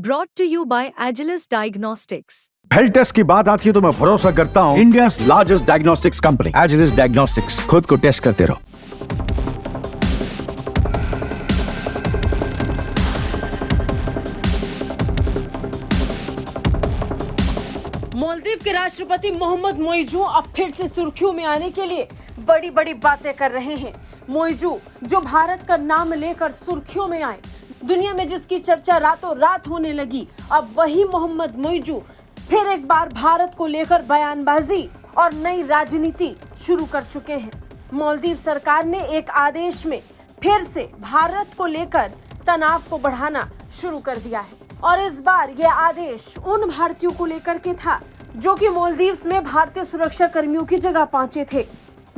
Brought to you by Agilus Diagnostics. Health test की बात आती है तो मैं भरोसा करता हूँ India's largest diagnostics company Agilus diagnostics. खुद को टेस्ट करते रहो। मालदीव के राष्ट्रपति मोहम्मद मोइजू अब फिर से सुर्खियों में आने के लिए बड़ी बड़ी बातें कर रहे हैं। मोइजू जो भारत का नाम लेकर सुर्खियों में आए, दुनिया में जिसकी चर्चा रातों रात होने लगी, अब वही मोहम्मद मोइजू फिर एक बार भारत को लेकर बयानबाजी और नई राजनीति शुरू कर चुके हैं। मालदीव सरकार ने एक आदेश में फिर से भारत को लेकर तनाव को बढ़ाना शुरू कर दिया है और इस बार यह आदेश उन भारतीयों को लेकर के था जो कि मालदीव्स में भारतीय सुरक्षा कर्मियों की जगह पहुंचे थे।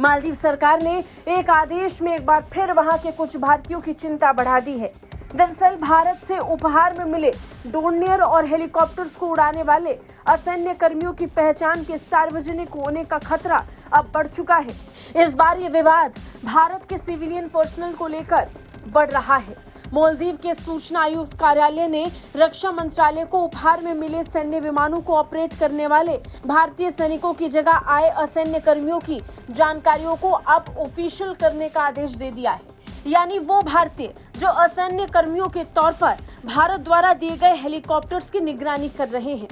मालदीव सरकार ने एक आदेश में एक बार फिर वहां के कुछ भारतीयों की चिंता बढ़ा दी है। दरअसल भारत से उपहार में मिले डोर्नियर और हेलीकॉप्टर्स को उड़ाने वाले असैन्य कर्मियों की पहचान के सार्वजनिक होने का खतरा अब बढ़ चुका है। इस बार ये विवाद भारत के सिविलियन पर्सनल को लेकर बढ़ रहा है। मालदीव के सूचना आयुक्त कार्यालय ने रक्षा मंत्रालय को उपहार में मिले सैन्य विमानों को ऑपरेट करने वाले भारतीय सैनिकों की जगह आए असैन्य कर्मियों की जानकारियों को अब ऑफिशियल करने का आदेश दे दिया है। यानी वो भारतीय जो असैन्य कर्मियों के तौर पर भारत द्वारा दिए गए हेलीकॉप्टर्स की निगरानी कर रहे हैं।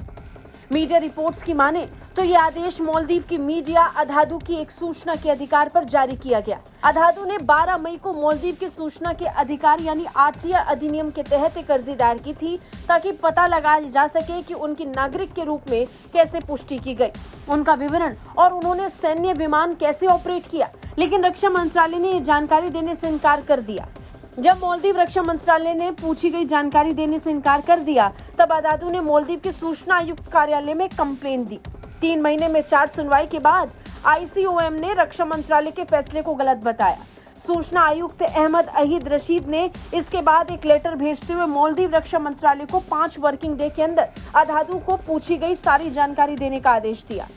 मीडिया रिपोर्ट्स की माने तो ये आदेश मालदीव की मीडिया अधादू की एक सूचना के अधिकार पर जारी किया गया। अधादू ने 12 मई को मालदीव के सूचना के अधिकार यानी आरटीआई अधिनियम के तहत एक अर्जी दायर की थी ताकि पता लगाया जा सके कि उनकी नागरिक के रूप में कैसे पुष्टि की गई, उनका विवरण और उन्होंने सैन्य विमान कैसे ऑपरेट किया। लेकिन रक्षा मंत्रालय ने ये जानकारी देने से इनकार कर दिया। जब मालदीव रक्षा मंत्रालय ने पूछी गई जानकारी देने से इनकार कर दिया, तब अधादू ने मालदीव के सूचना आयुक्त कार्यालय में कंप्लेंट दी। 3 महीने में 4 सुनवाई के बाद ICOM ने रक्षा मंत्रालय के फैसले को गलत बताया। सूचना आयुक्त अहमद अहीद रशीद ने इसके बाद एक लेटर भेजते हुए मालदीव रक्षा मंत्रालय को 5 वर्किंग डे के अंदर अधादू को पूछी गई सारी जानकारी देने का आदेश दिया।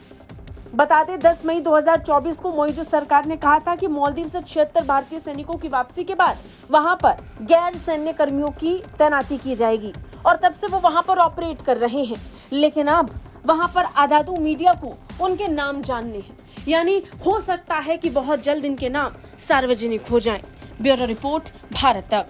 बता दें 10 मई 2024 को मोइजू सरकार ने कहा था कि मालदीव से 76 भारतीय सैनिकों की वापसी के बाद वहां पर गैर सैन्य कर्मियों की तैनाती की जाएगी और तब से वो वहां पर ऑपरेट कर रहे हैं। लेकिन अब वहां पर अधादू मीडिया को उनके नाम जानने हैं, यानी हो सकता है कि बहुत जल्द इनके नाम सार्वजनिक हो जाएं। ब्यूरो रिपोर्ट, भारत तक।